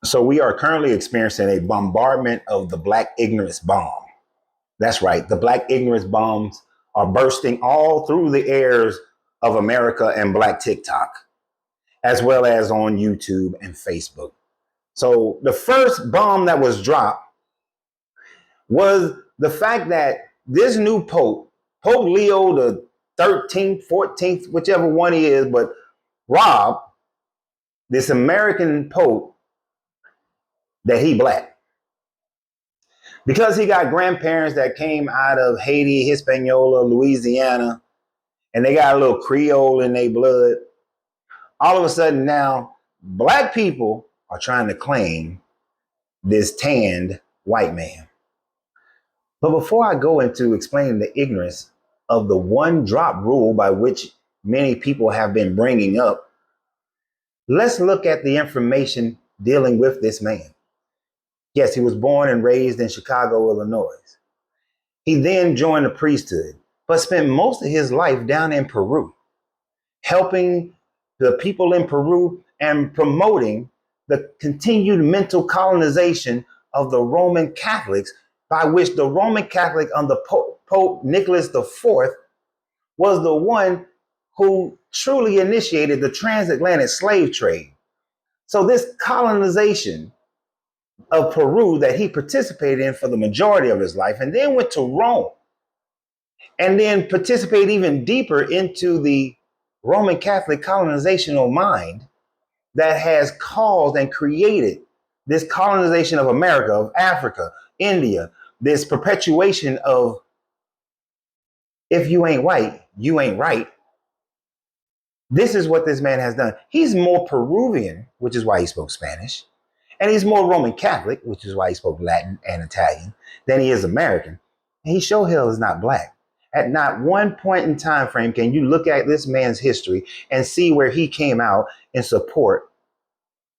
So we are currently experiencing a bombardment of the black ignorance bomb. That's right. The black ignorance bombs are bursting all through the airs of America and black TikTok, as well as on YouTube and Facebook. So the first bomb that was dropped was the fact that this new Pope, Pope Leo the 13th, 14th, whichever one he is, but Rob, this American Pope, that he black. Because he got grandparents that came out of Haiti, Hispaniola, Louisiana, and they got a little Creole in their blood, all of a sudden now black people are trying to claim this tanned white man. But before I go into explaining the ignorance of the one drop rule by which many people have been bringing up, let's look at the information dealing with this man. Yes, he was born and raised in Chicago, Illinois. He then joined the priesthood, but spent most of his life down in Peru, helping the people in Peru and promoting the continued mental colonization of the Roman Catholics, by which the Roman Catholic under Pope Nicholas IV was the one who truly initiated the transatlantic slave trade. So this colonization of Peru that he participated in for the majority of his life, and then went to Rome, and then participated even deeper into the Roman Catholic colonizational mind that has caused and created this colonization of America, of Africa, India, this perpetuation of if you ain't white, you ain't right. This is what this man has done. He's more Peruvian, which is why he spoke Spanish, and he's more Roman Catholic, which is why he spoke Latin and Italian, than he is American. And he sure hell is not black. At not one point in time frame can you look at this man's history and see where he came out in support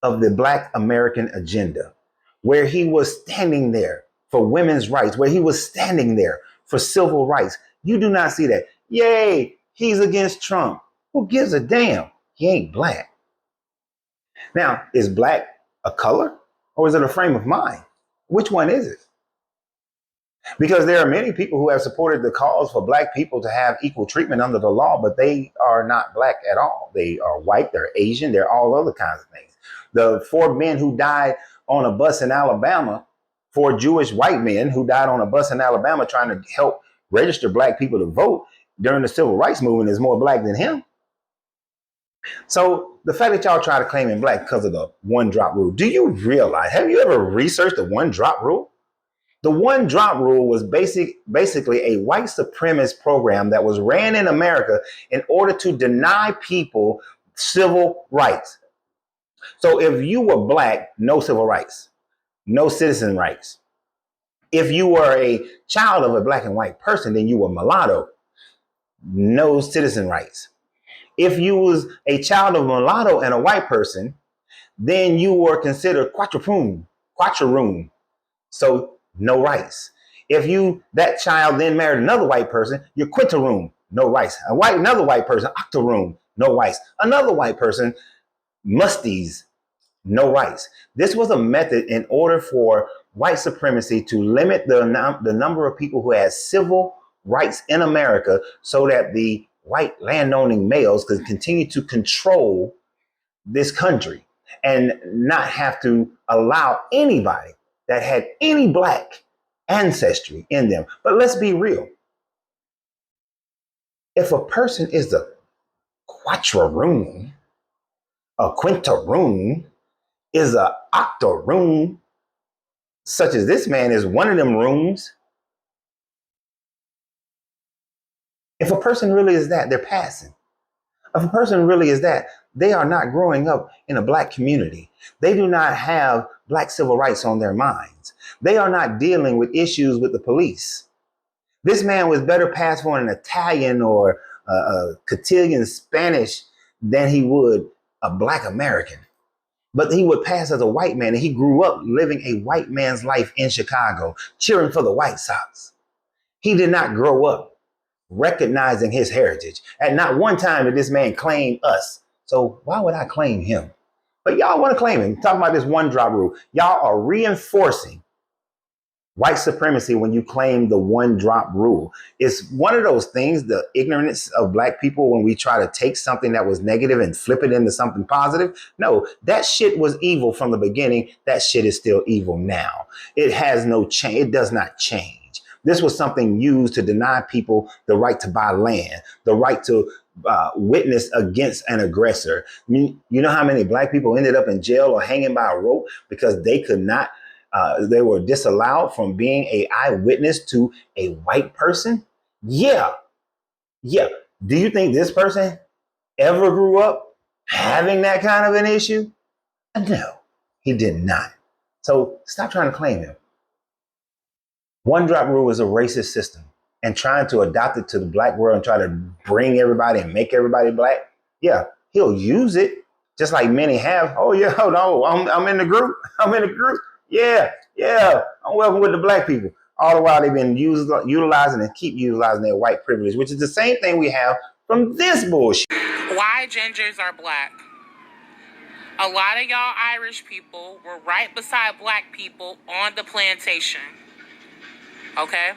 of the Black American agenda, where he was standing there for women's rights, where he was standing there for civil rights. You do not see that. Yay, he's against Trump. Who gives a damn? He ain't black. Now, is black a color or is it a frame of mind? Which one is it? Because there are many people who have supported the cause for black people to have equal treatment under the law, but they are not black at all. They are white, they're Asian, they're all other kinds of things. The four men who died on a bus in Alabama, four Jewish white men who died on a bus in Alabama trying to help register black people to vote during the civil rights movement, is more black than him. So the fact that y'all try to claim him black because of the one drop rule, do you realize, have you ever researched the one drop rule? The one drop rule was basically a white supremacist program that was ran in America in order to deny people civil rights. So if you were black, no civil rights, no citizen rights. If you were a child of a black and white person, then you were mulatto, no citizen rights. If you was a child of a mulatto and a white person, then you were considered quatreroon, so no rights. If that child then married another white person, you're quinteroon, no rights. Another white person, octoroon, no rights. Another white person, musties, no rights. This was a method in order for white supremacy to limit the number of people who had civil rights in America, so that the white landowning males could continue to control this country and not have to allow anybody that had any black ancestry in them. But let's be real. If a person is a quatreroon, a quinteroon, is a octoroon, such as this man is one of them rooms. If a person really is that, they're passing. If a person really is that, they are not growing up in a black community. They do not have black civil rights on their minds. They are not dealing with issues with the police. This man was better passed for an Italian or a cotillion Spanish than he would a black American. But he would pass as a white man, and he grew up living a white man's life in Chicago, cheering for the White Sox. He did not grow up recognizing his heritage. At not one time did this man claim us. So why would I claim him? But y'all want to claim it. Talking about this one drop rule. Y'all are reinforcing white supremacy when you claim the one drop rule. It's one of those things, the ignorance of black people when we try to take something that was negative and flip it into something positive. No, that shit was evil from the beginning. That shit is still evil now. It has no change. It does not change. This was something used to deny people the right to buy land, the right to witness against an aggressor. You know how many black people ended up in jail or hanging by a rope because they could not they were disallowed from being a eyewitness to a white person? Yeah. Yeah. Do you think this person ever grew up having that kind of an issue? No, he did not. So stop trying to claim him. One drop rule is a racist system, and trying to adopt it to the black world and try to bring everybody and make everybody black. Yeah, he'll use it just like many have. Oh yeah, oh no, I'm in the group. I'm in the group. Yeah, yeah, I'm welcome with the black people. All the while they've been utilizing and keep utilizing their white privilege, which is the same thing we have from this bullshit. Why gingers are black? A lot of y'all Irish people were right beside black people on the plantation. Okay?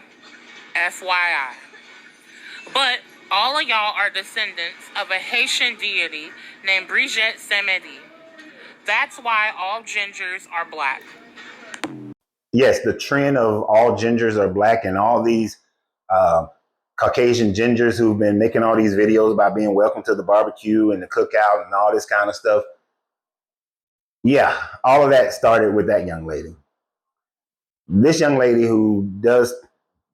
FYI. But all of y'all are descendants of a Haitian deity named Brigitte Samedi. That's why all gingers are black. Yes, the trend of all gingers are black and all these Caucasian gingers who've been making all these videos about being welcome to the barbecue and the cookout and all this kind of stuff. Yeah, all of that started with that young lady. This young lady who does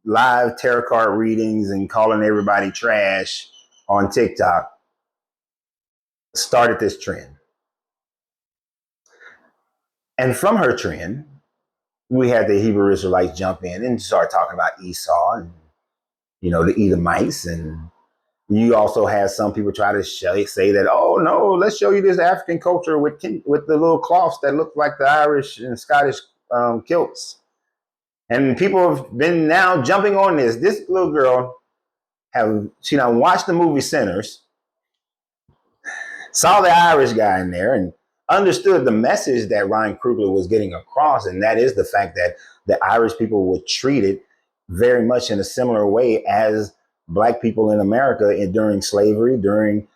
live tarot card readings and calling everybody trash on TikTok started this trend. And from her trend, we had the Hebrew Israelites jump in and start talking about Esau and, you know, the Edomites. And you also had some people try to say that, oh no, let's show you this African culture with the little cloths that look like the Irish and Scottish kilts. And people have been now jumping on this. This little girl she now watched the movie Sinners, saw the Irish guy in there, and understood the message that Ryan Coogler was getting across, and that is the fact that the Irish people were treated very much in a similar way as black people in America during slavery, during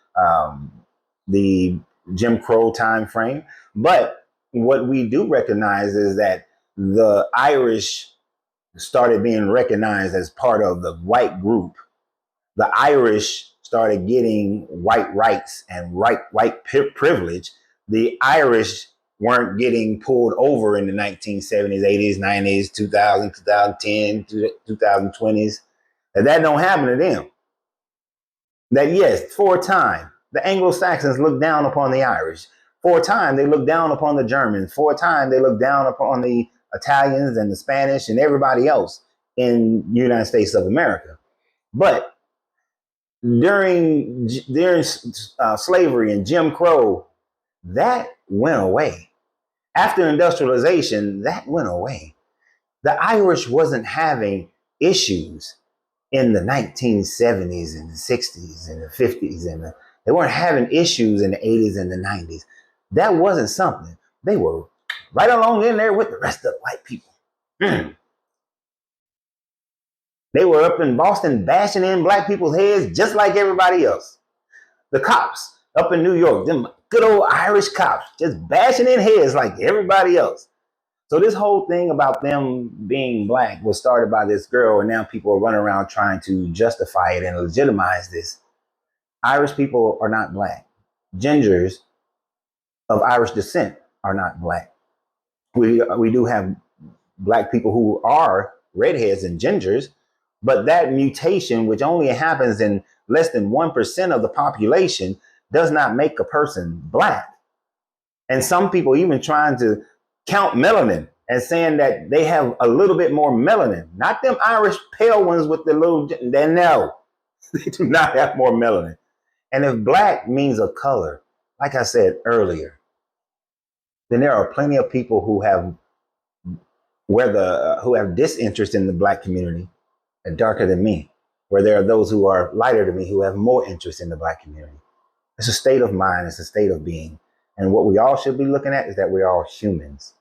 the Jim Crow time frame. But what we do recognize is that the Irish started being recognized as part of the white group. The Irish started getting white rights and white privilege. The Irish weren't getting pulled over in the 1970s, 80s, 90s, 2000, 2010, 2020s. That don't happen to them. That yes, for a time, the Anglo-Saxons looked down upon the Irish. For a time, they looked down upon the Germans. For a time, they looked down upon the Italians and the Spanish and everybody else in the United States of America. But during slavery and Jim Crow, that went away. After industrialization, that went away. The Irish wasn't having issues in the 1970s and the 60s and the 50s, and they weren't having issues in the 80s and the 90s. That wasn't something. They were right along in there with the rest of the white people. They were up in Boston bashing in black people's heads just like everybody else. The cops up in New York, them good old Irish cops, just bashing in heads like everybody else. So this whole thing about them being black was started by this girl, and now people are running around trying to justify it and legitimize this. Irish people are not black. Gingers of Irish descent are not black. We do have black people who are redheads and gingers, but that mutation, which only happens in less than 1% of the population, does not make a person black. And some people even trying to count melanin and saying that they have a little bit more melanin. Not them Irish pale ones with the little, they know. They do not have more melanin. And if black means a color, like I said earlier, then there are plenty of people who have disinterest in the black community and darker than me, where there are those who are lighter than me who have more interest in the black community. It's a state of mind, it's a state of being. And what we all should be looking at is that we're all humans.